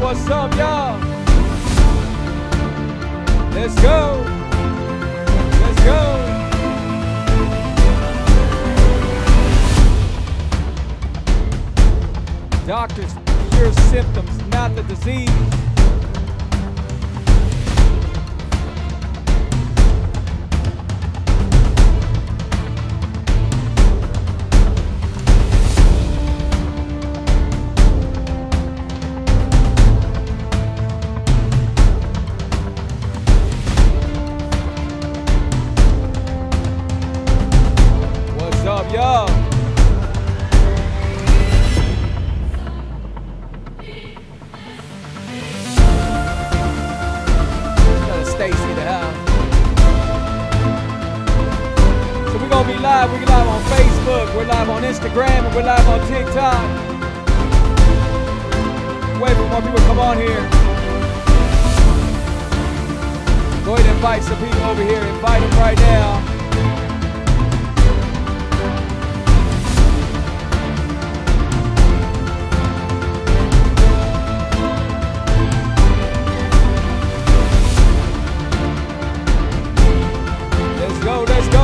What's up, y'all? Let's go. Let's go. Doctors cure symptoms, not the disease. What's up, y'all? We're gonna be live. We're live on Facebook. We're live on Instagram, and we're live on TikTok. Wait for more people to come on here. Go ahead and invite some people over here. Invite them right now.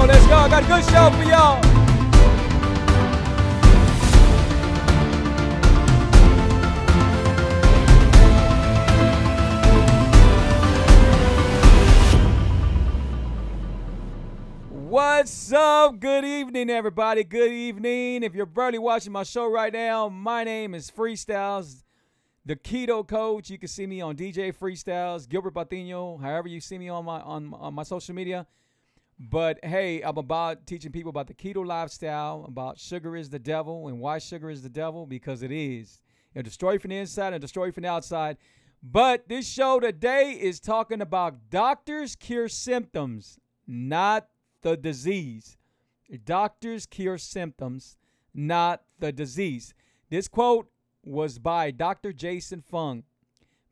Let's go. I got a good show for y'all. What's up? Good evening, everybody. Good evening. If you're barely watching my show right now, my name is Freestyles, the Keto Coach. You can see me on DJ Freestyles, Gilbert Patino, however you see me on my social media. But hey, I'm about teaching people about the keto lifestyle, about sugar is the devil, and why sugar is the devil, because it is. It'll destroy you from the inside and destroy you from the outside. But this show today is talking about doctors cure symptoms, not the disease. Doctors cure symptoms, not the disease. This quote was by Dr. Jason Fung.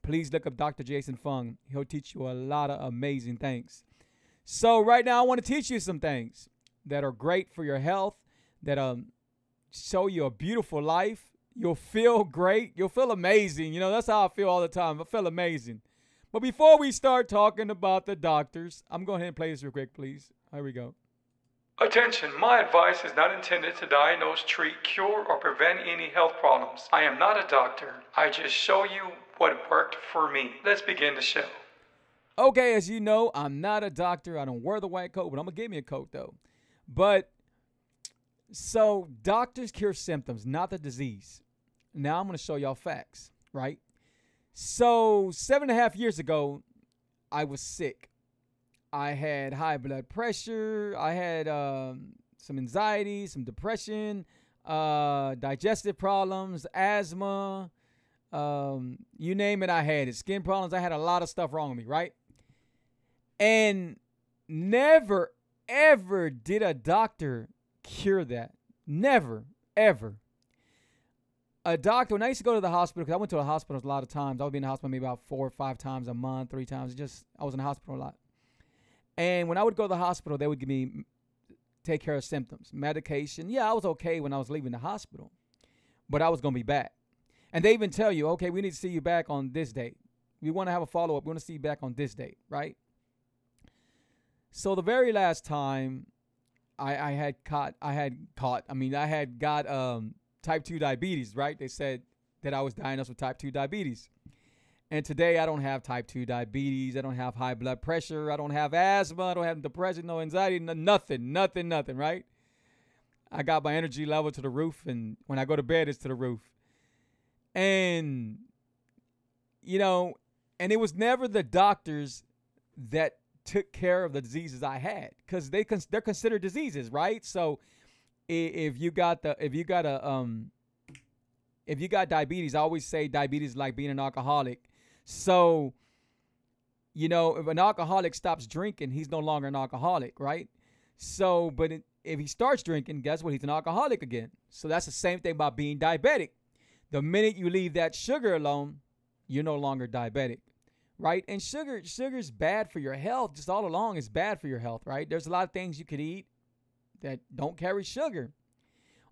Please look up Dr. Jason Fung. He'll teach you a lot of amazing things. So right now I want to teach you some things that are great for your health, that show you a beautiful life. You'll feel great. You'll feel amazing. You know, that's how I feel all the time. I feel amazing. But before we start talking about the doctors, I'm going ahead and play this real quick, please. Here we go. Attention, my advice is not intended to diagnose, treat, cure, or prevent any health problems. I am not a doctor. I just show you what worked for me. Let's begin the show. Okay, as you know, I'm not a doctor. I don't wear the white coat, but I'm going to give me a coat, though. But, so, doctors cure symptoms, not the disease. Now, I'm going to show y'all facts, right? So, 7.5 years ago, I was sick. I had high blood pressure. I had some anxiety, some depression, digestive problems, asthma. You name it, I had it. Skin problems. I had a lot of stuff wrong with me, right? And never, ever did a doctor cure that. Never, ever. A doctor, when I used to go to the hospital, because I went to the hospital a lot of times. I would be in the hospital maybe about 4 or 5 times a month, 3 times. I was in the hospital a lot. And when I would go to the hospital, they would give me, take care of symptoms, medication. Yeah, I was okay when I was leaving the hospital, but I was going to be back. And they even tell you, okay, we need to see you back on this date. We want to have a follow-up. We want to see you back on this date, right? So the very last time I had got type 2 diabetes, right? They said that I was diagnosed with type 2 diabetes. And today I don't have type 2 diabetes. I don't have high blood pressure. I don't have asthma. I don't have depression, no anxiety, nothing, right? I got my energy level to the roof, and when I go to bed, it's to the roof. And, you know, and it was never the doctors that took care of the diseases I had, because they're considered diseases, right? So if you got diabetes, I always say diabetes is like being an alcoholic. So, you know, if an alcoholic stops drinking, he's no longer an alcoholic, right? So, but if he starts drinking, guess what? He's an alcoholic again. So that's the same thing about being diabetic. The minute you leave that sugar alone, you're no longer diabetic, right? And sugar's bad for your health. Just all along, it's bad for your health, right? There's a lot of things you could eat that don't carry sugar.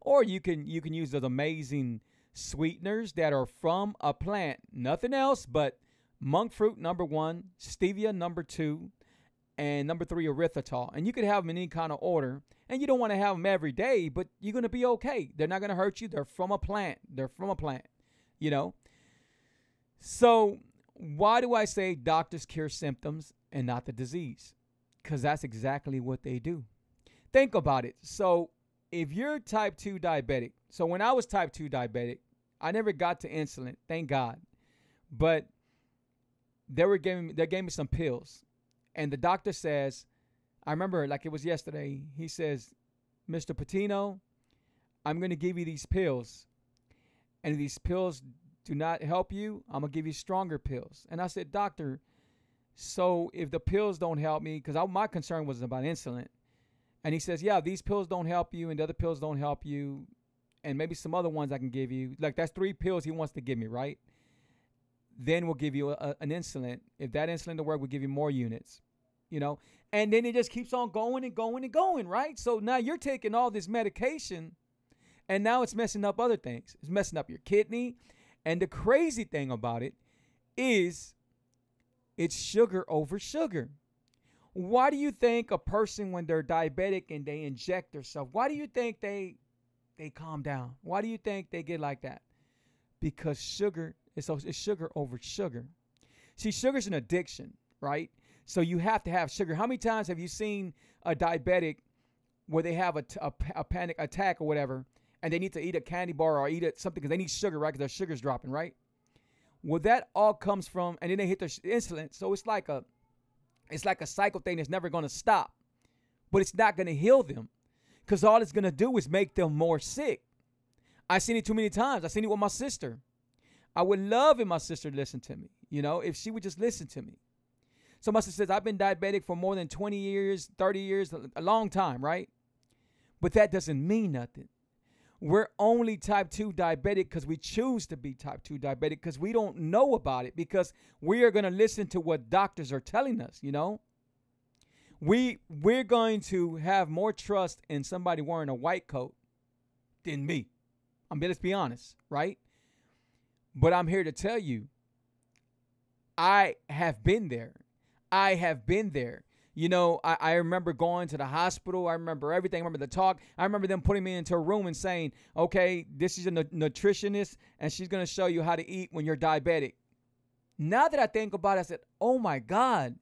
Or you can use those amazing sweeteners that are from a plant, nothing else but monk fruit, number one, stevia, number two, and number three, erythritol. And you could have them in any kind of order. And you don't want to have them every day, but you're going to be okay. They're not going to hurt you. They're from a plant. They're from a plant, you know. So why do I say doctors cure symptoms and not the disease? Because that's exactly what they do. Think about it. So if you're type 2 diabetic, so when I was type 2 diabetic, I never got to insulin, thank God. But they gave me some pills. And the doctor says, I remember like it was yesterday, he says, Mr. Patino, I'm going to give you these pills. And if these pills do not help you, I'm going to give you stronger pills. And I said, doctor, so if the pills don't help me, because my concern was about insulin. And he says, yeah, these pills don't help you and the other pills don't help you. And maybe some other ones I can give you. Like that's 3 pills he wants to give me, right? Then we'll give you an insulin. If that insulin don't work, we'll give you more units, you know? And then it just keeps on going and going and going, right? So now you're taking all this medication and now it's messing up other things. It's messing up your kidney. And the crazy thing about it is it's sugar over sugar. Why do you think a person, when they're diabetic and they inject themselves, why do you think they calm down? Why do you think they get like that? Because sugar, it's sugar over sugar. See, sugar's an addiction, right? So you have to have sugar. How many times have you seen a diabetic where they have a panic attack or whatever, and they need to eat a candy bar or eat something because they need sugar, right? Because their sugar's dropping, right? Well, that all comes from, and then they hit their insulin. So it's like a cycle thing that's never going to stop, but it's not going to heal them because all it's going to do is make them more sick. I've seen it too many times. I've seen it with my sister. I would love if my sister listened to me, you know, if she would just listen to me. So my sister says, I've been diabetic for more than 20 years, 30 years, a long time, right? But that doesn't mean nothing. We're only type 2 diabetic because we choose to be type 2 diabetic because we don't know about it, because we are going to listen to what doctors are telling us, you know? We're going to have more trust in somebody wearing a white coat than me. I mean, let's be honest, right? But I'm here to tell you, I have been there. I have been there. You know, I remember going to the hospital. I remember everything. I remember the talk. I remember them putting me into a room and saying, okay, this is a nutritionist, and she's going to show you how to eat when you're diabetic. Now that I think about it, I said, oh, my God,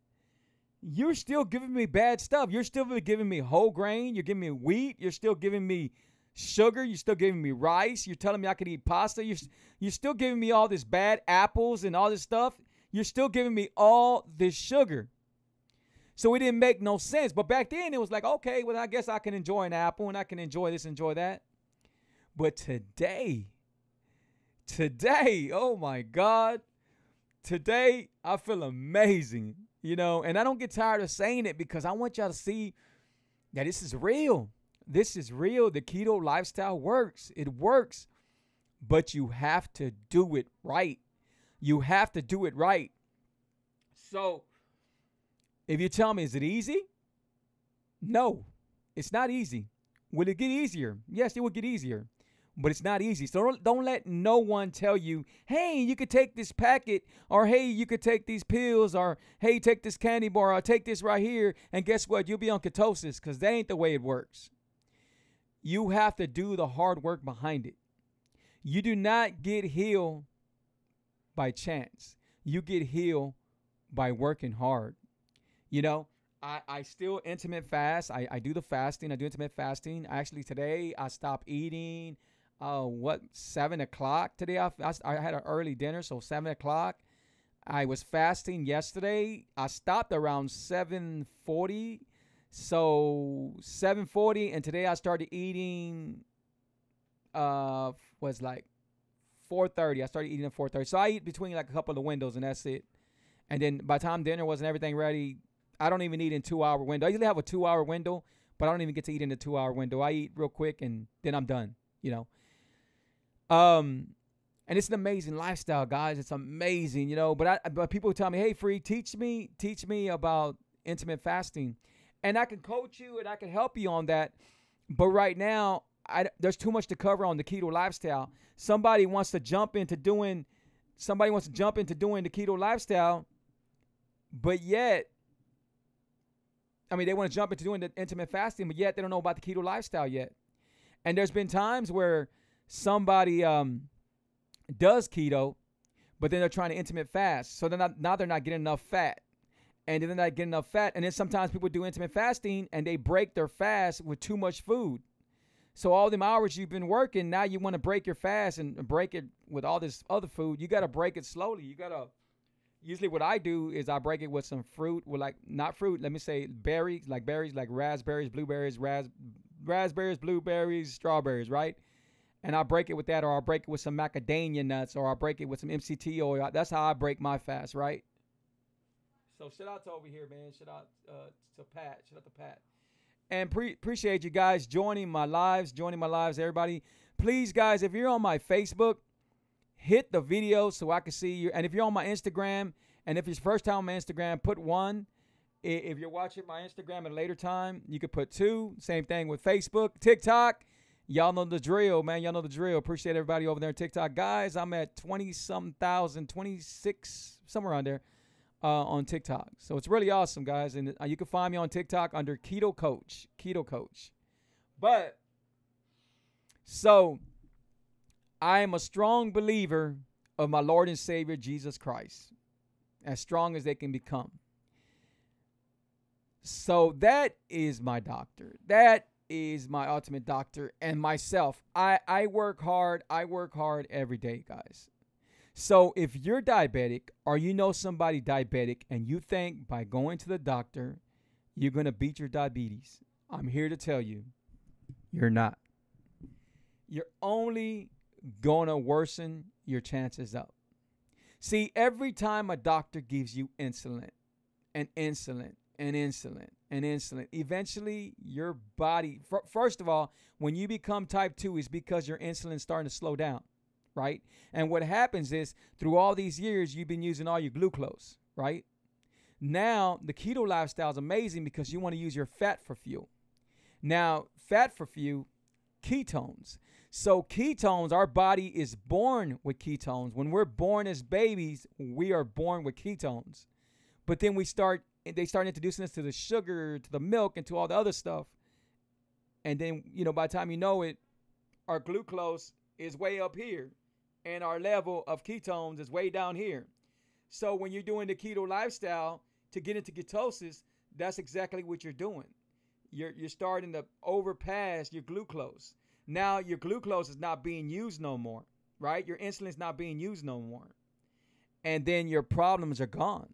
you're still giving me bad stuff. You're still giving me whole grain. You're giving me wheat. You're still giving me sugar. You're still giving me rice. You're telling me I could eat pasta. You're still giving me all this bad apples and all this stuff. You're still giving me all this sugar. So it didn't make no sense. But back then it was like, okay, well, I guess I can enjoy an apple and I can enjoy this, enjoy that. But today, oh my God, today I feel amazing, you know, and I don't get tired of saying it because I want y'all to see that this is real. This is real. The keto lifestyle works. It works, but you have to do it right. You have to do it right. So if you tell me, is it easy? No, it's not easy. Will it get easier? Yes, it will get easier, but it's not easy. So don't let no one tell you, hey, you could take this packet, or hey, you could take these pills, or hey, take this candy bar, or take this right here, and guess what? You'll be on ketosis, because that ain't the way it works. You have to do the hard work behind it. You do not get healed by chance. You get healed by working hard. You know, I still intermittent fast. I do the fasting. I do intermittent fasting. Actually, today I stopped eating, 7 o'clock today. I had an early dinner, so 7 o'clock. I was fasting yesterday. I stopped around 7:40. So 7:40, and today I started eating, was like 4:30. I started eating at 4:30. So I eat between like a couple of the windows, and that's it. And then by the time dinner was and everything ready, I don't even eat in 2-hour window. I usually have a 2-hour window, but I don't even get to eat in the 2-hour window. I eat real quick, and then I'm done, you know. And it's an amazing lifestyle, guys. It's amazing, you know. But people tell me, hey, Free, teach me about intermittent fasting. And I can coach you and I can help you on that. But right now, there's too much to cover on the keto lifestyle. Somebody wants to jump into doing the keto lifestyle, but yet, I mean, they want to jump into doing the intermittent fasting, but yet they don't know about the keto lifestyle yet. And there's been times where somebody does keto, but then they're trying to intermittent fast. So they're not getting enough fat. And then they're not getting enough fat. And then sometimes people do intermittent fasting and they break their fast with too much food. So all them hours you've been working, now you want to break your fast and break it with all this other food. You got to break it slowly. Usually what I do is I break it with some fruit, not fruit, let me say berries, like raspberries, blueberries, raspberries, blueberries, strawberries, right? And I break it with that, or I'll break it with some macadamia nuts, or I'll break it with some MCT oil. That's how I break my fast, right? So shout out to over here, man. Shout out to Pat. Shout out to Pat. And appreciate you guys joining my lives, everybody. Please, guys, if you're on my Facebook, hit the video so I can see you. And if you're on my Instagram, and if it's first time on my Instagram, put 1. If you're watching my Instagram at a later time, you could put 2. Same thing with Facebook, TikTok. Y'all know the drill, man. Y'all know the drill. Appreciate everybody over there on TikTok. Guys, I'm at 20-some thousand, 26, somewhere around there on TikTok. So it's really awesome, guys. And you can find me on TikTok under Keto Coach. But, so, I am a strong believer of my Lord and Savior, Jesus Christ. As strong as they can become. So that is my doctor. That is my ultimate doctor, and myself. I work hard. I work hard every day, guys. So if you're diabetic, or you know somebody diabetic, and you think by going to the doctor you're going to beat your diabetes, I'm here to tell you, you're not. You're only going to worsen your chances up. See, every time a doctor gives you insulin, and insulin, and insulin, and insulin, eventually your body, first of all, when you become type 2, is because your insulin is starting to slow down, right? And what happens is, through all these years, you've been using all your glucose, right? Now, the keto lifestyle is amazing because you want to use your fat for fuel. Now, fat for fuel, ketones. So ketones, our body is born with ketones. When we're born as babies, we are born with ketones. But then they start introducing us to the sugar, to the milk, and to all the other stuff. And then, by the time you know it, our glucose is way up here, and our level of ketones is way down here. So when you're doing the keto lifestyle to get into ketosis, that's exactly what you're doing. You're starting to overpass your glucose. Now your glucose is not being used no more, right? Your insulin is not being used no more. And then your problems are gone.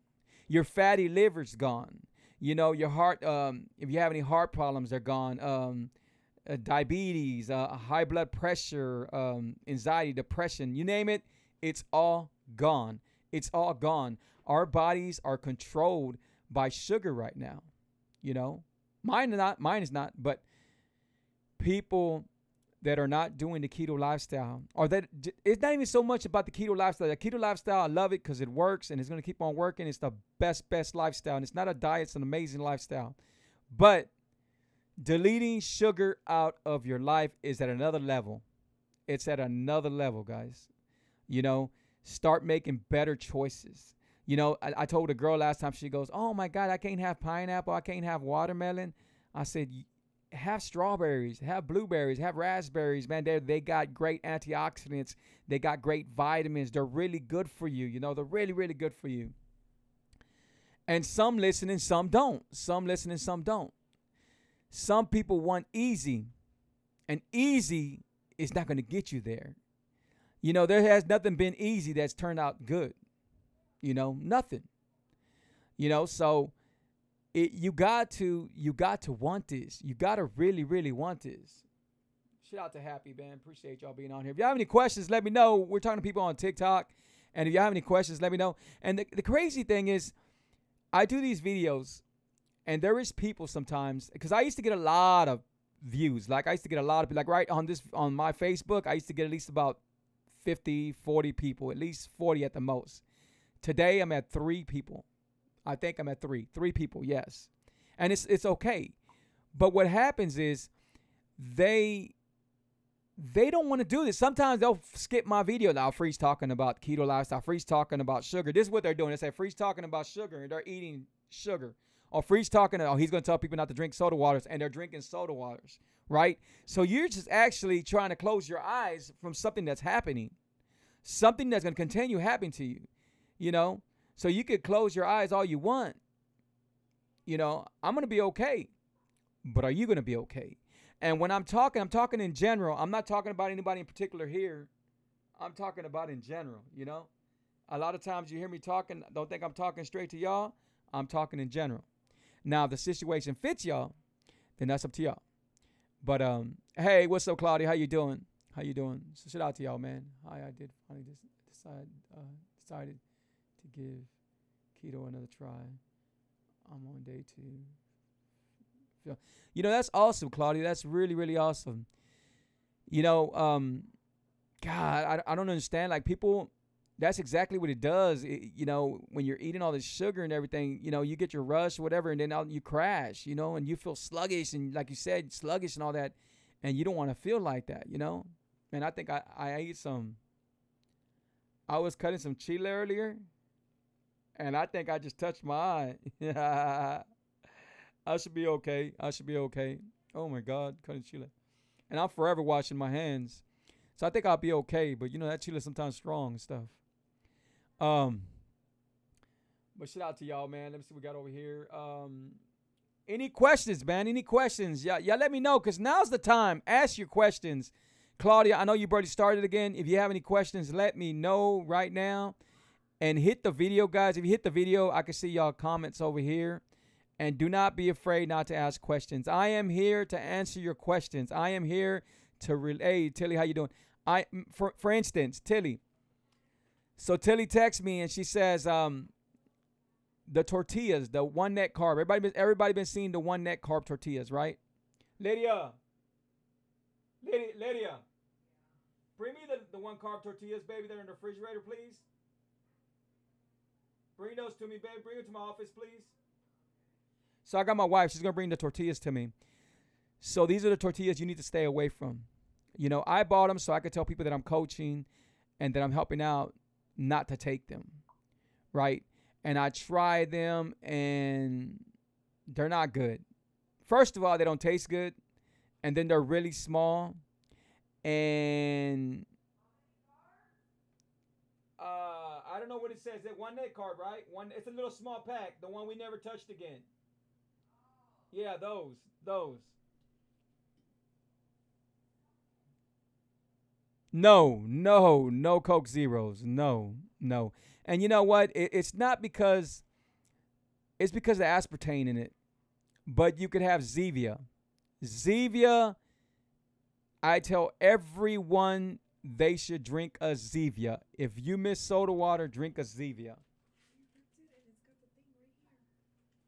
Your fatty liver's gone. Your heart, if you have any heart problems, they're gone. Diabetes, high blood pressure, anxiety, depression, you name it, it's all gone. It's all gone. Our bodies are controlled by sugar right now. Mine is not, but people that are not doing the keto lifestyle, or that it's not even so much about the keto lifestyle. The keto lifestyle, I love it because it works and it's going to keep on working. It's the best lifestyle. And it's not a diet. It's an amazing lifestyle. But deleting sugar out of your life is at another level. It's at another level, guys. Start making better choices. I told a girl last time, she goes, "Oh my God, I can't have pineapple. I can't have watermelon." I said, have strawberries, have blueberries, have raspberries, man. They got great antioxidants. They got great vitamins. They're really good for you. They're really, really good for you. And some listen and some don't. Some listen and some don't. Some people want easy, and easy is not going to get you there. There has nothing been easy that's turned out good. Nothing. So you got to want this. You got to really, really want this. Shout out to Happy, man. Appreciate y'all being on here. If you have any questions, let me know. We're talking to people on TikTok. And if you have any questions, let me know. And the crazy thing is, I do these videos, and there is people sometimes, because I used to get a lot of views. Like, I used to get a lot of, like, right on my Facebook, I used to get at least about 50, 40 people, at least 40 at the most. Today, I'm at 3 people. I think I'm at 3 people, yes. And it's okay. But what happens is they They don't want to do this. Sometimes they'll skip my video. I'll freeze talking about keto lifestyle, freeze talking about sugar. This is what they're doing. They say freeze talking about sugar, and they're eating sugar. Or freeze talking, oh, he's going to tell people not to drink soda waters, and they're drinking soda waters, right? So you're just actually trying to close your eyes from something that's happening, something that's going to continue happening to you, you know? So you could close your eyes all you want. You know, I'm going to be okay, but are you going to be okay? And when I'm talking in general. I'm not talking about anybody in particular here. I'm talking about in general, you know? A lot of times you hear me talking, don't think I'm talking straight to y'all. I'm talking in general. Now, if the situation fits y'all, then that's up to y'all. But, hey, what's up, Claudia? How you doing? How you doing? So shout out to y'all, man. I did finally decided to give keto another try. I'm on day 2. You know, that's awesome, Claudia. That's really, really awesome. You know, God, I don't understand. Like, people, that's exactly what it does. You know, when you're eating all this sugar and everything, you know, you get your rush or whatever, and then you crash, you know, and you feel sluggish, and like you said, sluggish and all that, and you don't want to feel like that, you know. And I think I ate I was cutting some chile earlier, and I think I just touched my eye. I should be okay. Oh, my God, cutting chile. And I'm forever washing my hands. So I think I'll be okay. But, you know, that chile is sometimes strong and stuff. But shout out to y'all, man. Let me see what we got over here. Any questions, man? Any questions? Y'all let me know, because now's the time. Ask your questions. Claudia, I know you've already started again. If you have any questions, let me know right now. And hit the video, guys. If you hit the video, I can see y'all comments over here. And do not be afraid not to ask questions. I am here to answer your questions. I am here to relay. Tilly, how you doing? For instance, Tilly. So Tilly texts me and she says, the tortillas, the one net carb. Everybody been seeing the one net carb tortillas, right? Lydia, bring me the one carb tortillas, baby, that are in the refrigerator, please. Bring those to me, baby. Bring them to my office, please. So I got my wife. She's going to bring the tortillas to me. So these are the tortillas you need to stay away from. You know, I bought them so I could tell people that I'm coaching and that I'm helping out not to take them, right? And I try them, and they're not good. First of all, they don't taste good, and then they're really small. And I don't know what it says. That one net carb, right? It's a little small pack, the one we never touched again. Yeah, those. No Coke Zeros. No. And you know what? It's not because, it's because of aspartame in it. But you could have Zevia. Zevia, I tell everyone they should drink a Zevia. If you miss soda water, drink a Zevia.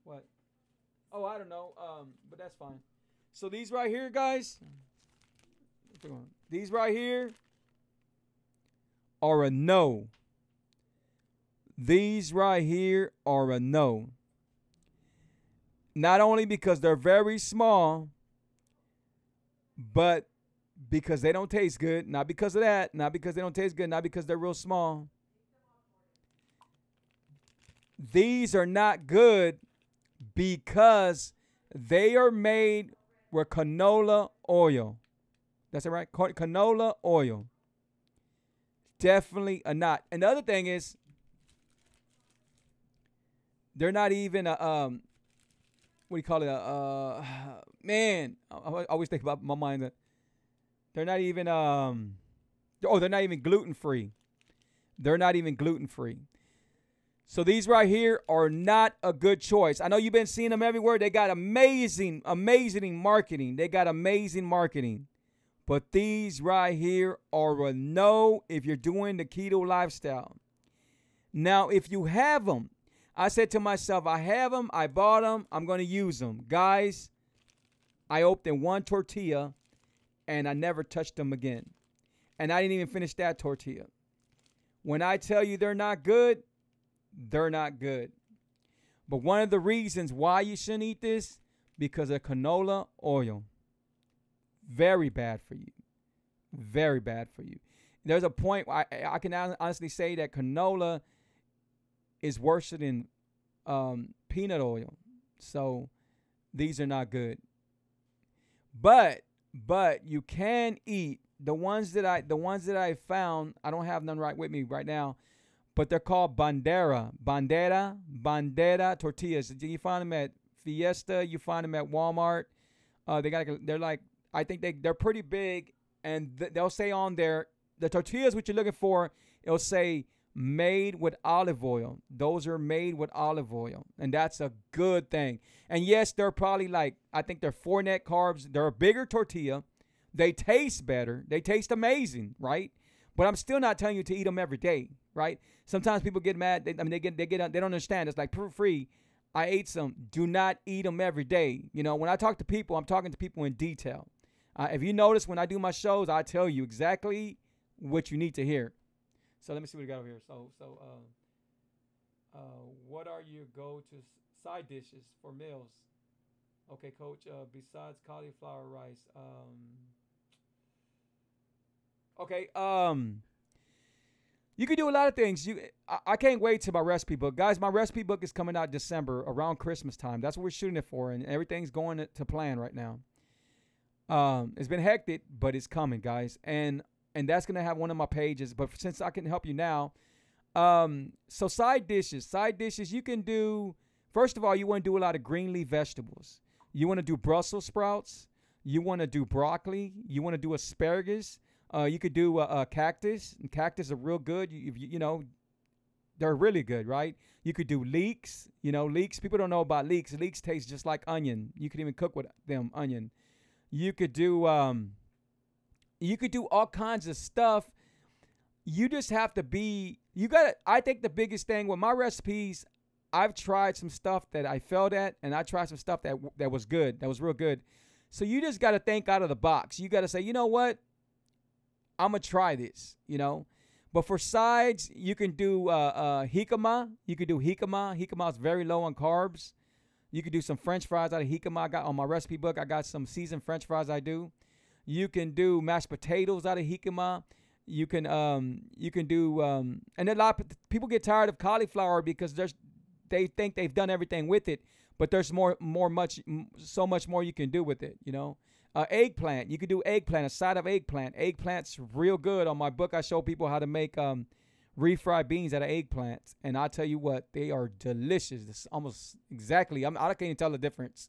What? Oh, I don't know. But that's fine. So these right here, guys. These right here are a no. These right here are a no. Not only because they're very small, but because they don't taste good. Not because of that. Not because they don't taste good. Not because they're real small. These are not good because they are made with canola oil. That's it, right? Canola oil. Definitely a not. And the other thing is, they're not even a, what do you call it? Man, I always think about my mind that they're not even, they're not even gluten-free. They're not even gluten-free. So these right here are not a good choice. I know you've been seeing them everywhere. They got amazing marketing. But these right here are a no if you're doing the keto lifestyle. Now, if you have them, I said to myself, I have them, I bought them, I'm going to use them. Guys, I opened one tortilla, and I never touched them again. And I didn't even finish that tortilla. When I tell you they're not good, they're not good. But one of the reasons why you shouldn't eat this, because of canola oil. Very bad for you. Very bad for you. There's a point I can honestly say that canola is worse than peanut oil. So these are not good. But you can eat the ones that I found. I don't have none right with me right now, but they're called bandera tortillas. You find them at Fiesta. You find them at Walmart. They're like, I think they're pretty big, and they'll say on there the tortillas what you're looking for. It'll say made with olive oil. Those are made with olive oil, and that's a good thing. And yes, they're probably like, I think they're 4 net carbs. They're a bigger tortilla. They taste better. They taste amazing, right? But I'm still not telling you to eat them every day, right? Sometimes people get mad. They don't understand. It's like free. I ate some. Do not eat them every day. You know, when I talk to people, I'm talking to people in detail. If you notice when I do my shows, I tell you exactly what you need to hear. So let me see what we got over here. What are your go-to side dishes for meals? Okay, Coach. Besides cauliflower rice. Okay. You can do a lot of things. I can't wait till my recipe book, guys. My recipe book is coming out December around Christmas time. That's what we're shooting it for, and everything's going to plan right now. It's been hectic, but it's coming, guys, and that's gonna have one of my pages. But since I can help you now, so side dishes, you can do. First of all, you want to do a lot of green leaf vegetables. You want to do Brussels sprouts. You want to do broccoli. You want to do asparagus. You could do cactus. And cactus are real good. You know, they're really good, right? You could do leeks. You know, leeks. People don't know about leeks. Leeks taste just like onion. You could even cook with them onion. You could do all kinds of stuff. You just have to be. You got to. I think the biggest thing with my recipes, I've tried some stuff that I failed at, and I tried some stuff that was good. That was real good. So you just got to think out of the box. You got to say, you know what? I'm going to try this, you know. But for sides, you can do jicama. You could do jicama. Jicama is very low on carbs. You could do some French fries out of jicama. I got on my recipe book, I got some seasoned French fries I do. You can do mashed potatoes out of jicama. You can do and a lot of people get tired of cauliflower because they think they've done everything with it, but there's so much more you can do with it, you know. Eggplant. You could do eggplant, a side of eggplant. Eggplant's real good. On my book, I show people how to make refried beans out of eggplants. And I tell you what, they are delicious. It's almost exactly. I can't even tell the difference.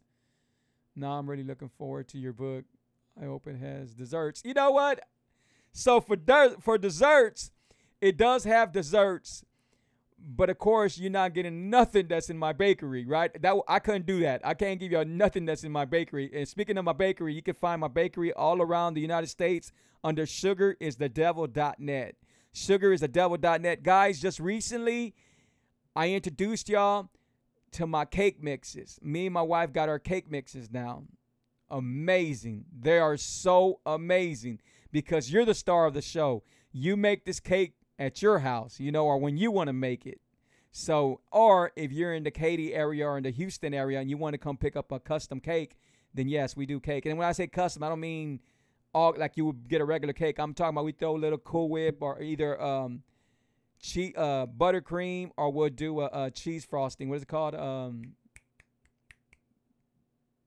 Now I'm really looking forward to your book. I hope it has desserts. You know what? So for desserts, it does have desserts. But of course, you're not getting nothing that's in my bakery, right? I couldn't do that. I can't give you nothing that's in my bakery. And speaking of my bakery, you can find my bakery all around the United States under sugaristhedevil.net. Sugaristhedevil.net. Guys, just recently, I introduced y'all to my cake mixes. Me and my wife got our cake mixes now. Amazing. They are so amazing because you're the star of the show. You make this cake at your house, you know, or when you want to make it. So, or if you're in the Katy area or in the Houston area and you want to come pick up a custom cake, then yes, we do cake. And when I say custom, I don't mean all like you would get a regular cake. I'm talking about we throw a little Cool Whip or either buttercream, or we'll do a cheese frosting. What is it called?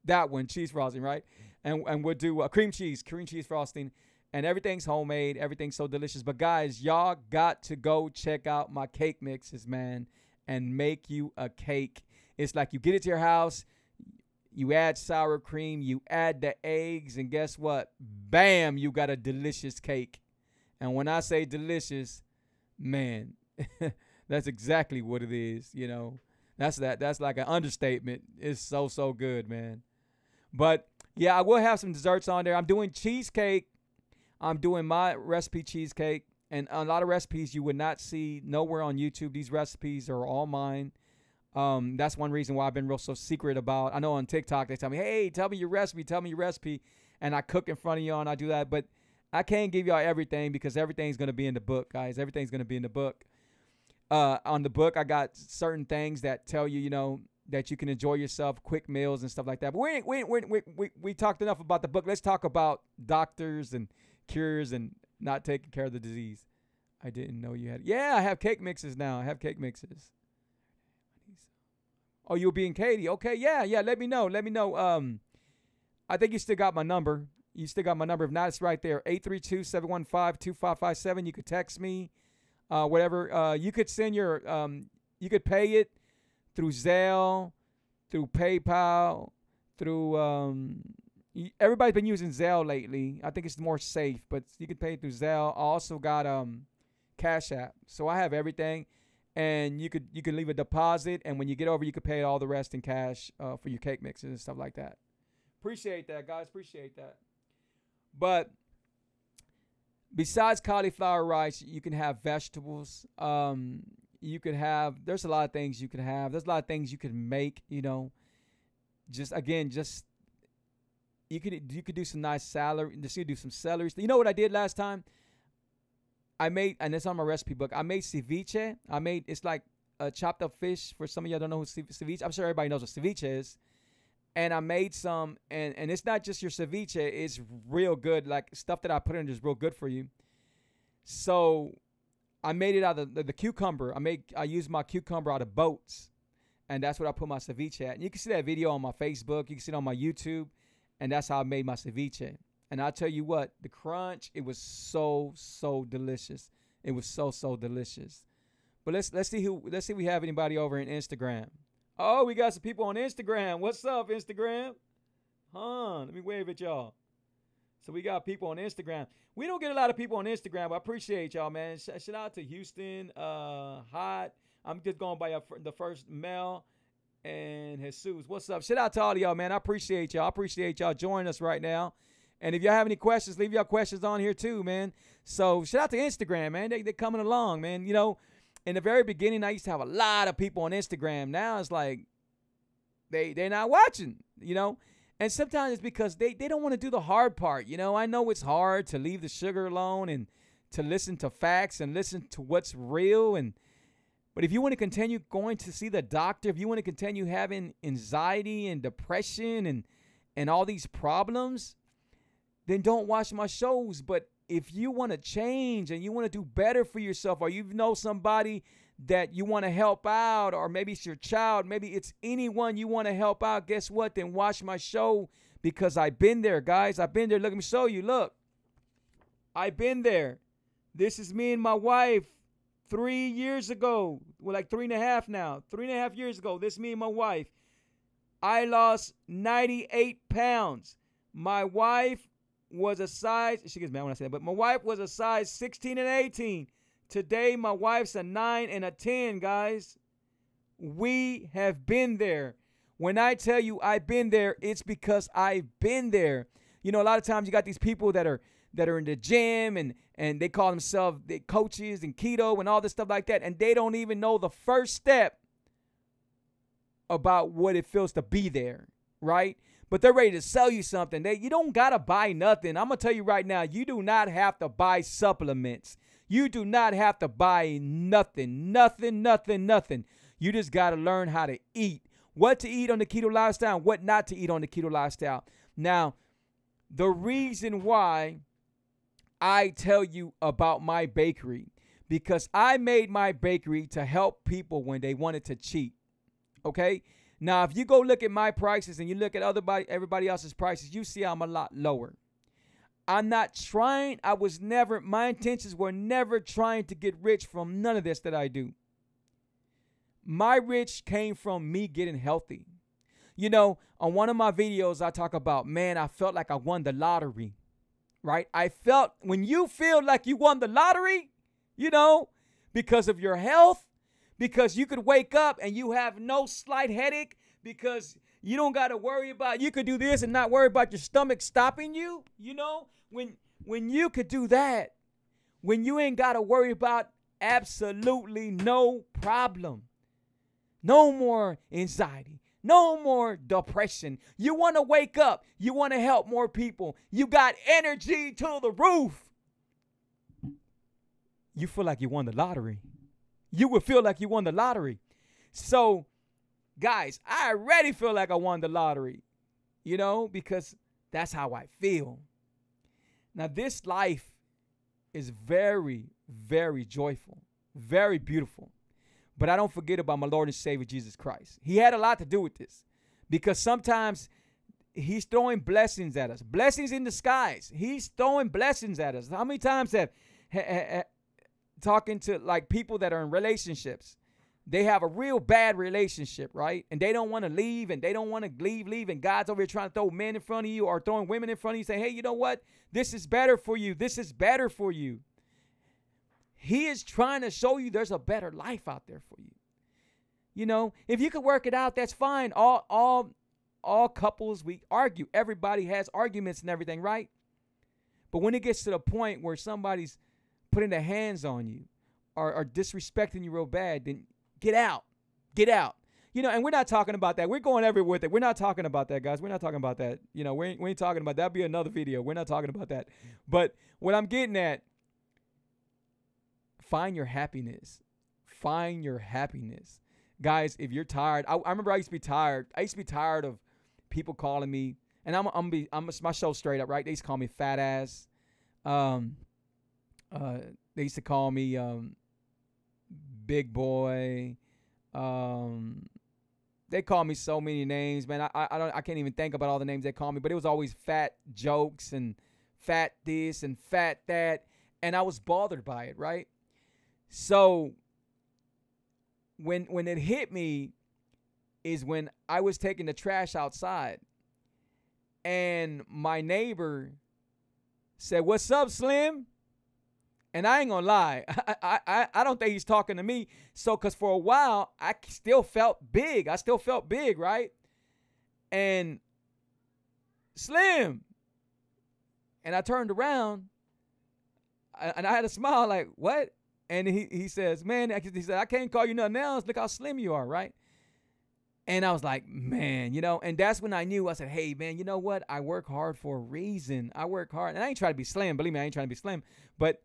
That one, cheese frosting, right? And we'll do cream cheese frosting. And everything's homemade. Everything's so delicious. But, guys, y'all got to go check out my cake mixes, man, and make you a cake. It's like you get it to your house. You add sour cream. You add the eggs. And guess what? Bam, you got a delicious cake. And when I say delicious, man, that's exactly what it is, you know. That's like an understatement. It's so, so good, man. But, yeah, I will have some desserts on there. I'm doing cheesecake. I'm doing my recipe cheesecake, and a lot of recipes you would not see nowhere on YouTube. These recipes are all mine. That's one reason why I've been real so secret about. I know on TikTok they tell me, hey, tell me your recipe, and I cook in front of y'all and I do that. But I can't give y'all everything because everything's going to be in the book, guys. Everything's going to be in the book. On the book, I got certain things that tell you, you know, that you can enjoy yourself, quick meals and stuff like that. But we talked enough about the book. Let's talk about doctors and cures and not taking care of the disease. I didn't know you had. Yeah, I have cake mixes now. I have cake mixes. Oh, you'll be in Katy. Okay, yeah. Let me know. I think you still got my number. You still got my number. If not, it's right there. 832-715-2557. You could text me. Whatever. You could send your you could pay it through Zelle, through PayPal, through everybody's been using Zelle lately. I think it's more safe, but you can pay it through Zelle. I also got Cash App. So I have everything. And you could leave a deposit, and when you get over, you could pay all the rest in cash for your cake mixes and stuff like that. Appreciate that, guys. Appreciate that. But besides cauliflower rice, you can have vegetables. You could have. There's a lot of things you could have. There's a lot of things you can make. You know, just you could do some nice celery. Just you do some celery. You know what I did last time? I made, and it's on my recipe book, I made ceviche. It's like a chopped up fish. For some of y'all don't know who ceviche, I'm sure everybody knows what ceviche is. And I made some, and it's not just your ceviche, it's real good. Like stuff that I put in is real good for you. So I made it out of the cucumber. I used my cucumber out of boats. And that's what I put my ceviche at. And you can see that video on my Facebook. You can see it on my YouTube. And that's how I made my ceviche. And I'll tell you what, the crunch, it was so delicious. It was so delicious. But let's see if we have anybody over in Instagram. Oh, we got some people on Instagram. What's up, Instagram? Let me wave at y'all. So we got people on Instagram. We don't get a lot of people on Instagram, but I appreciate y'all, man. Shout out to Houston, Hot. I'm just going by the first Mel and Jesus. What's up? Shout out to all of y'all, man. I appreciate y'all. I appreciate y'all joining us right now. And if y'all have any questions, leave your questions on here too, man. So shout out to Instagram, man. They're coming along, man. You know, in the very beginning, I used to have a lot of people on Instagram. Now it's like they're not watching, you know. And sometimes it's because they don't want to do the hard part. You know, I know it's hard to leave the sugar alone and to listen to facts and listen to what's real. But if you want to continue going to see the doctor, if you want to continue having anxiety and depression and all these problems, then don't watch my shows. But if you want to change and you want to do better for yourself, or you know somebody that you want to help out, or maybe it's your child, maybe it's anyone you want to help out, guess what? Then watch my show, because I've been there, guys. I've been there. Look, let me show you. Look, I've been there. This is me and my wife 3 years ago. Well, like 3.5 now. 3.5 years ago. This is me and my wife. I lost 98 pounds. My wife was a size, she gets mad when I say that, but my wife was a size 16 and 18. Today, my wife's a 9 and a 10, guys. We have been there. When I tell you I've been there, it's because I've been there. You know, a lot of times you got these people that are in the gym and they call themselves coaches and keto and all this stuff like that, and they don't even know the first step about what it feels to be there, right? But they're ready to sell you something. You don't got to buy nothing. I'm going to tell you right now, you do not have to buy supplements. You do not have to buy nothing. You just got to learn how to eat. What to eat on the keto lifestyle and what not to eat on the keto lifestyle. Now, the reason why I tell you about my bakery, because I made my bakery to help people when they wanted to cheat. Okay? Now, if you go look at my prices and you look at everybody else's prices, you see I'm a lot lower. I'm not trying. My intentions were never trying to get rich from none of this that I do. My rich came from me getting healthy. You know, on one of my videos, I talk about, man, I felt like I won the lottery, right? I felt, when you feel like you won the lottery, you know, because of your health, because you could wake up and you have no slight headache, because you don't got to worry about, you could do this and not worry about your stomach stopping you. You know, when you could do that, when you ain't got to worry about absolutely no problem, no more anxiety, no more depression. You want to wake up. You want to help more people. You got energy to the roof. You feel like you won the lottery. You would feel like you won the lottery. So, guys, I already feel like I won the lottery, you know, because that's how I feel. Now, this life is very, very joyful, very beautiful. But I don't forget about my Lord and Savior, Jesus Christ. He had a lot to do with this because sometimes he's throwing blessings at us, blessings in disguise. He's throwing blessings at us. How many times have talking to like people that are in relationships, they have a real bad relationship, right? And they don't want to leave, and they don't want to leave. And God's over here trying to throw men in front of you or throwing women in front of you, saying, hey, you know what? This is better for you. This is better for you. He is trying to show you there's a better life out there for you. You know, if you could work it out, that's fine. All couples, we argue. Everybody has arguments and everything, right? But when it gets to the point where somebody's putting their hands on you or disrespecting you real bad, then get out. Get out. You know, and we're not talking about that. We're going everywhere with it. We're not talking about that, guys. We're not talking about that. You know, we ain't talking about that. That'd be another video. We're not talking about that. But what I'm getting at, find your happiness. Find your happiness. Guys, if you're tired, I remember I used to be tired. I used to be tired of people calling me, and I'm my show straight up, right? They used to call me fat ass. They used to call me big boy. They call me so many names, man. I can't even think about all the names they call me, but it was always fat jokes and fat this and fat that, and I was bothered by it, right? So when it hit me is when I was taking the trash outside, and my neighbor said, "What's up, Slim?" And I ain't gonna lie, I don't think he's talking to me. So, because for a while, I still felt big. I still felt big, right? And Slim. And I turned around, and I had a smile like, what? And he says, man, he said, I can't call you nothing else. Look how slim you are, right? And I was like, man, you know, and that's when I knew. I said, hey, man, you know what? I work hard for a reason. I work hard. And I ain't trying to be slim. Believe me, I ain't trying to be slim. But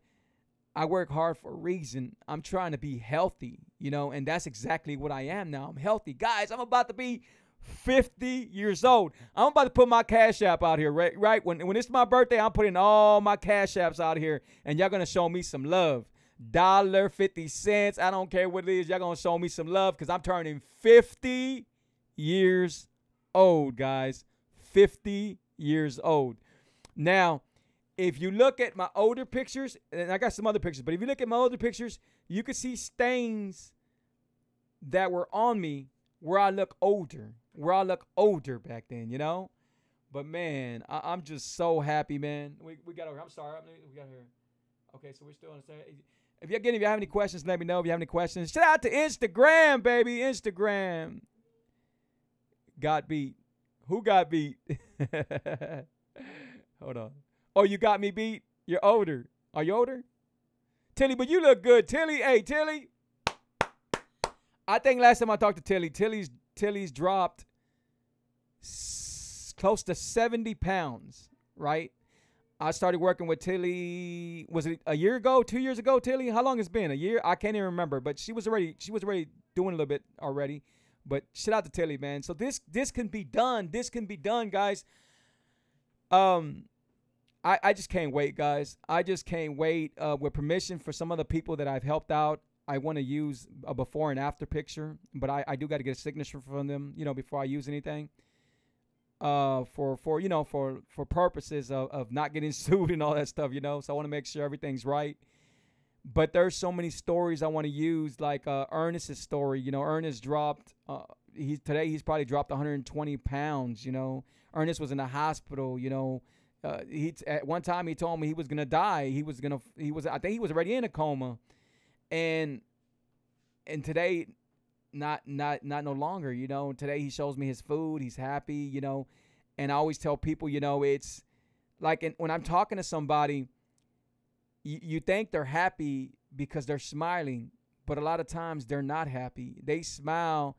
I work hard for a reason. I'm trying to be healthy, you know, and that's exactly what I am now. I'm healthy. Guys, I'm about to be 50 years old. I'm about to put my Cash App out here, right? When it's my birthday, I'm putting all my Cash Apps out here, and y'all going to show me some love. $1.50. I don't care what it is. Y'all going to show me some love because I'm turning 50 years old, guys. 50 years old. Now, if you look at my older pictures, and I got some other pictures, but if you look at my older pictures, you can see stains that were on me where I look older back then, you know? But, man, I'm just so happy, man. We got over. I'm sorry. We got here. Okay, so we're still on the same. If you have any questions, let me know. If you have any questions, shout out to Instagram, baby. Instagram. Got beat. Who got beat? Hold on. Oh, you got me beat? You're older. Are you older? Tilly, but you look good. Tilly, hey, Tilly. I think last time I talked to Tilly, Tilly's dropped close to 70 pounds, right? I started working with Tilly, was it a year ago, 2 years ago, Tilly? How long it's been? A year? I can't even remember, but she was already doing a little bit already. But shout out to Tilly, man. So this can be done. This can be done, guys. I just can't wait, guys. I just can't wait. With permission for some of the people that I've helped out, I want to use a before and after picture, but I do got to get a signature from them, you know, before I use anything. For purposes of not getting sued and all that stuff, you know. So I want to make sure everything's right. But there's so many stories I want to use, like Ernest's story. You know, Ernest dropped. He's probably dropped 120 pounds. You know, Ernest was in the hospital. You know. At one time he told me he was gonna die. I think he was already in a coma, and today, not no longer. You know, today he shows me his food. He's happy. You know, and I always tell people, you know, it's like when I'm talking to somebody, you think they're happy because they're smiling, but a lot of times they're not happy. They smile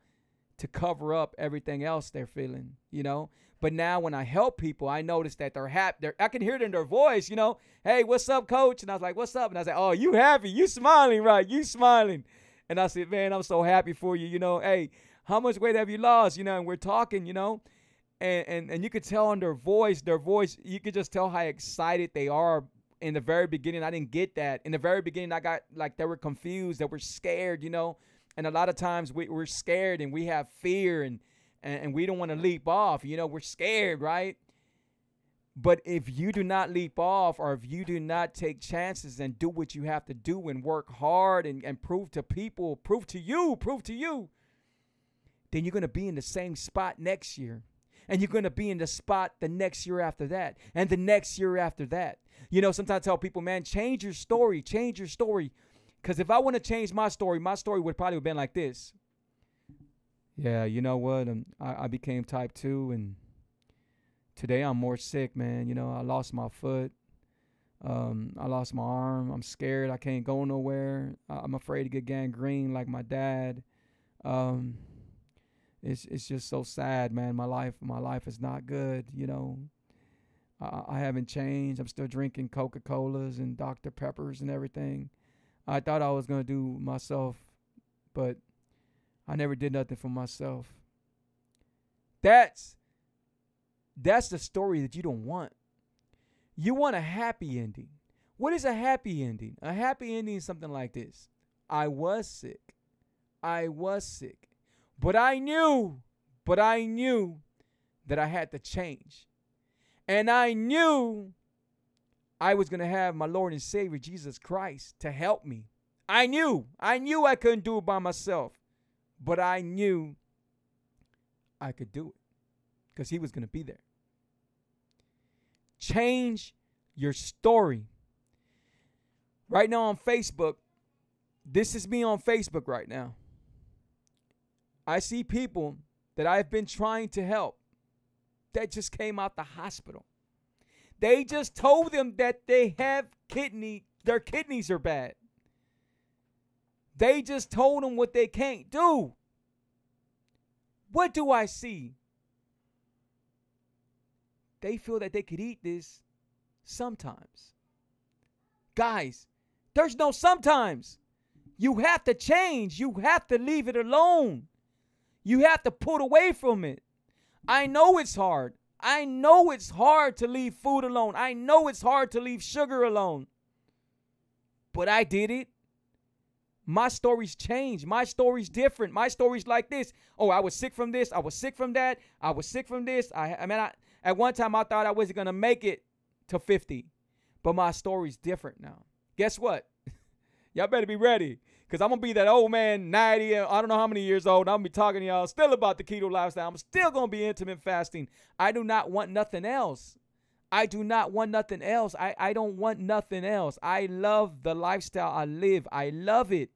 to cover up everything else they're feeling. You know. But now when I help people, I notice that they're happy. I can hear it in their voice, you know. Hey, what's up, coach? And I was like, what's up? And I said, oh, you happy. You smiling, right? You smiling. And I said, man, I'm so happy for you, you know. Hey, how much weight have you lost? You know, and we're talking, you know. And you could tell on their voice, you could just tell how excited they are. In the very beginning, I didn't get that. In the very beginning, I got like they were confused, they were scared, you know. And a lot of times we're scared and we have fear and we don't want to leap off, you know, we're scared, right? But if you do not leap off, or if you do not take chances and do what you have to do and work hard and prove to people, prove to you, then you're going to be in the same spot next year. And you're going to be in the spot the next year after that, and the next year after that. You know, sometimes I tell people, man, change your story. Because if I want to change my story would probably have been like this. Yeah, you know what? I became type 2, and today I'm more sick, man. You know, I lost my foot. I lost my arm. I'm scared. I can't go nowhere. I'm afraid to get gangrene like my dad. It's just so sad, man. My life is not good, you know. I haven't changed. I'm still drinking Coca-Colas and Dr. Peppers and everything. I thought I was going to do myself, but I never did nothing for myself. That's the story that you don't want. You want a happy ending. What is a happy ending? A happy ending is something like this. I was sick. But I knew that I had to change. And I knew I was going to have my Lord and Savior, Jesus Christ, to help me. I knew I couldn't do it by myself. But I knew I could do it because he was going to be there. Change your story. Right now on Facebook, this is me on Facebook right now. I see people that I've been trying to help that just came out the hospital. They just told them that they have their kidneys are bad. They just told them what they can't do. What do I see? They feel that they could eat this sometimes. Guys, there's no sometimes. You have to change. You have to leave it alone. You have to pull away from it. I know it's hard. I know it's hard to leave food alone. I know it's hard to leave sugar alone. But I did it. My story's changed. My story's different. My story's like this. Oh, I was sick from this. I was sick from that. I was sick from this. At one time, I thought I wasn't going to make it to 50. But my story's different now. Guess what? Y'all better be ready. Because I'm going to be that old man, 90, I don't know how many years old. And I'm going to be talking to y'all still about the keto lifestyle. I'm still going to be intermittent fasting. I do not want nothing else. I do not want nothing else. I don't want nothing else. I love the lifestyle I live. I love it.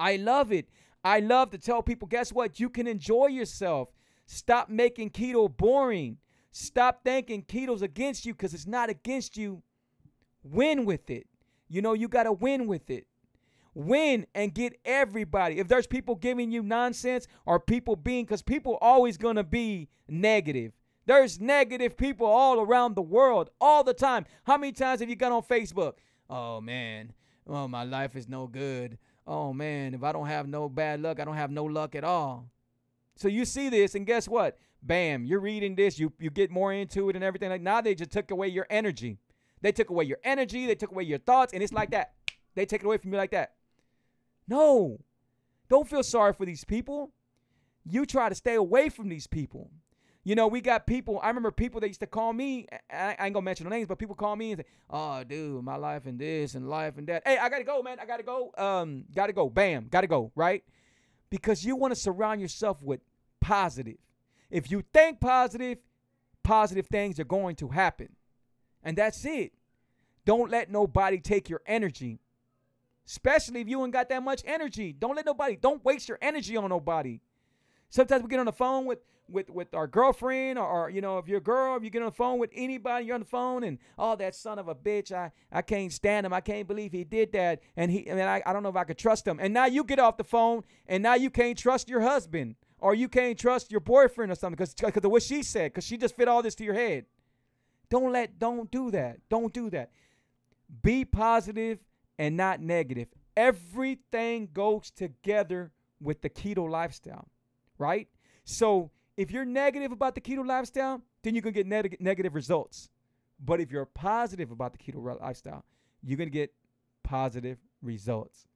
I love it. I love to tell people, guess what? You can enjoy yourself. Stop making keto boring. Stop thinking keto's against you because it's not against you. Win with it. You know, you got to win with it. Win and get everybody. If there's people giving you nonsense or people because people always going to be negative. There's negative people all around the world all the time. How many times have you got on Facebook? Oh, man. Oh, my life is no good. Oh, man. If I don't have no bad luck, I don't have no luck at all. So you see this and guess what? Bam, you're reading this. You get more into it and everything. Like now they just took away your energy. They took away your energy. They took away your thoughts. And it's like that. They take it away from you like that. No, don't feel sorry for these people. You try to stay away from these people. You know, we got people. I remember people that used to call me. I ain't gonna mention no names, but people call me and say, "Oh, dude, my life and this and life and that. Hey, I gotta go, man. I gotta go. Gotta go. Bam, gotta go. Right? Because you want to surround yourself with positive. If you think positive, positive things are going to happen, and that's it. Don't let nobody take your energy. Especially if you ain't got that much energy. Don't waste your energy on nobody. Sometimes we get on the phone with our girlfriend or you know, if you're a girl, if you get on the phone with anybody, you're on the phone and, oh, that son of a bitch, I can't stand him. I can't believe he did that. And I don't know if I could trust him. And now you get off the phone and now you can't trust your husband or you can't trust your boyfriend or something because of what she said, because she just fit all this to your head. Don't do that. Don't do that. Be positive and not negative. Everything goes together with the keto lifestyle, right? So If you're negative about the keto lifestyle, then you're going to get negative results. But if you're positive about the keto lifestyle, you're going to get positive results.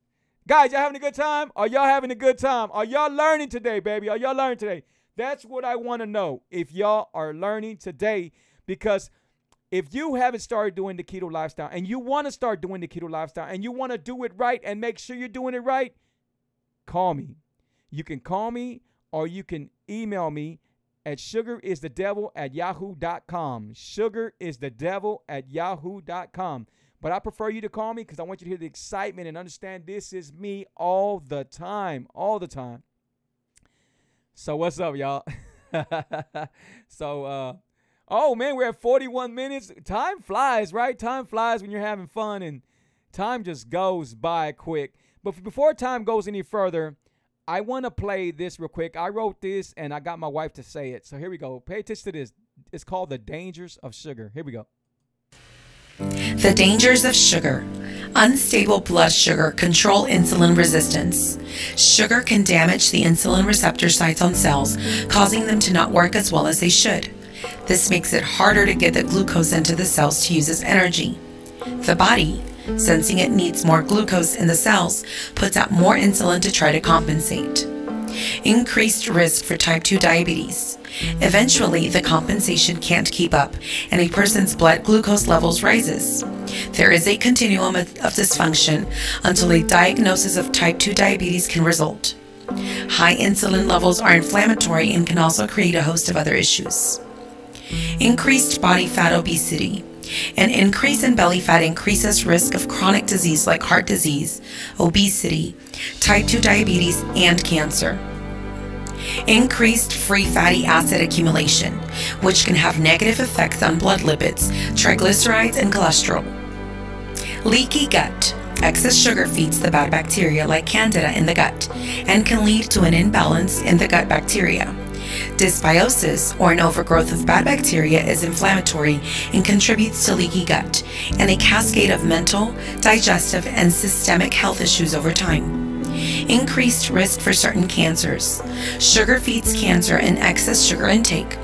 Guys, y'all having a good time? Are y'all having a good time? Are y'all learning today, baby? Are y'all learning today? That's what I want to know, if y'all are learning today, because if you haven't started doing the keto lifestyle and you want to start doing the keto lifestyle and you want to do it right and make sure you're doing it right, call me. You can call me or you can email me at sugaristhedevil@yahoo.com. Sugaristhedevil@yahoo.com. But I prefer you to call me because I want you to hear the excitement and understand this is me all the time. All the time. So what's up, y'all? Oh, man, we're at 41 minutes. Time flies, right? Time flies when you're having fun, and time just goes by quick. But before time goes any further, I want to play this real quick. I wrote this, and I got my wife to say it. So here we go. Pay attention to this. It's called The Dangers of Sugar. Here we go. The dangers of sugar. Unstable blood sugar control insulin resistance. Sugar can damage the insulin receptor sites on cells, causing them to not work as well as they should. This makes it harder to get the glucose into the cells to use as energy. The body, sensing it needs more glucose in the cells, puts out more insulin to try to compensate. Increased risk for type 2 diabetes. Eventually, the compensation can't keep up, and a person's blood glucose levels rises. There is a continuum of dysfunction until a diagnosis of type 2 diabetes can result. High insulin levels are inflammatory and can also create a host of other issues. Increased body fat obesity. An increase in belly fat increases risk of chronic disease like heart disease, obesity, type 2 diabetes, and cancer. Increased free fatty acid accumulation, which can have negative effects on blood lipids, triglycerides, and cholesterol. Leaky gut. Excess sugar feeds the bad bacteria like Candida in the gut and can lead to an imbalance in the gut bacteria. Dysbiosis, or an overgrowth of bad bacteria, is inflammatory and contributes to leaky gut and a cascade of mental, digestive, and systemic health issues over time. Increased risk for certain cancers. Sugar feeds cancer and excess sugar intake.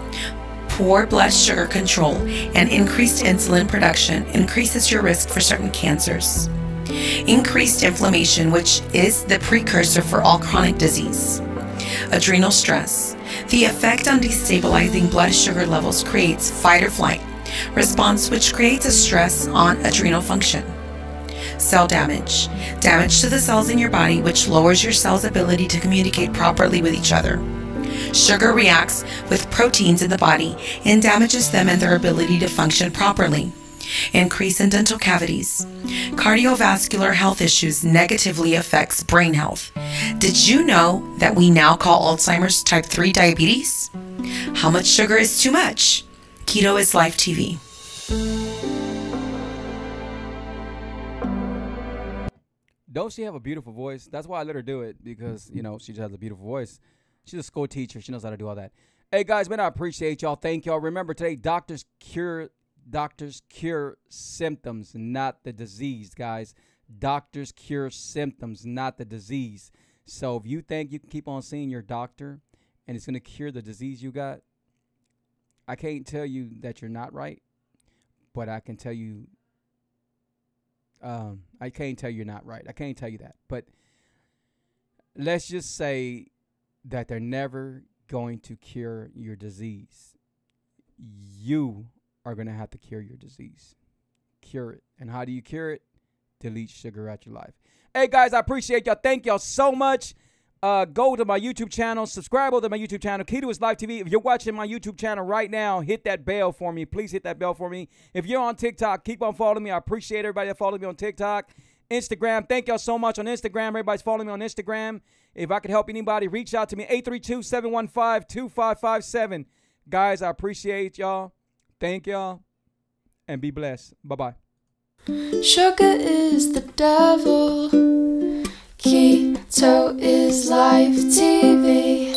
Poor blood sugar control and increased insulin production increases your risk for certain cancers. Increased inflammation, which is the precursor for all chronic disease. Adrenal stress. The effect on destabilizing blood sugar levels creates fight or flight response, which creates a stress on adrenal function. Cell damage. Damage to the cells in your body, which lowers your cell's ability to communicate properly with each other. Sugar reacts with proteins in the body and damages them and their ability to function properly. Increase in dental cavities. Cardiovascular health issues negatively affects brain health. Did you know that we now call Alzheimer's type 3 diabetes? How much sugar is too much? Keto is Life TV. Don't she have a beautiful voice? That's why I let her do it, because, you know, she just has a beautiful voice. She's a school teacher. She knows how to do all that. Hey, guys, man, I appreciate y'all. Thank y'all. Remember, today, doctors cure symptoms, not the disease, guys. Doctors cure symptoms, not the disease. So if you think you can keep on seeing your doctor and it's going to cure the disease you got, I can't tell you that you're not right, but I can tell you, I can't tell you're not right. I can't tell you that. But let's just say that they're never going to cure your disease. You are going to have to cure your disease. Cure it. And how do you cure it? Delete sugar out your life. Hey, guys, I appreciate y'all. Thank y'all so much. Go to my YouTube channel. Subscribe to my YouTube channel. Keto is Life TV. If you're watching my YouTube channel right now, hit that bell for me. Please hit that bell for me. If you're on TikTok, keep on following me. I appreciate everybody that follows me on TikTok. Instagram. Thank y'all so much on Instagram. Everybody's following me on Instagram. If I could help anybody, reach out to me. 832-715-2557. Guys, I appreciate y'all. Thank y'all. And be blessed. Bye-bye. Sugar is the devil. Keto is Life TV.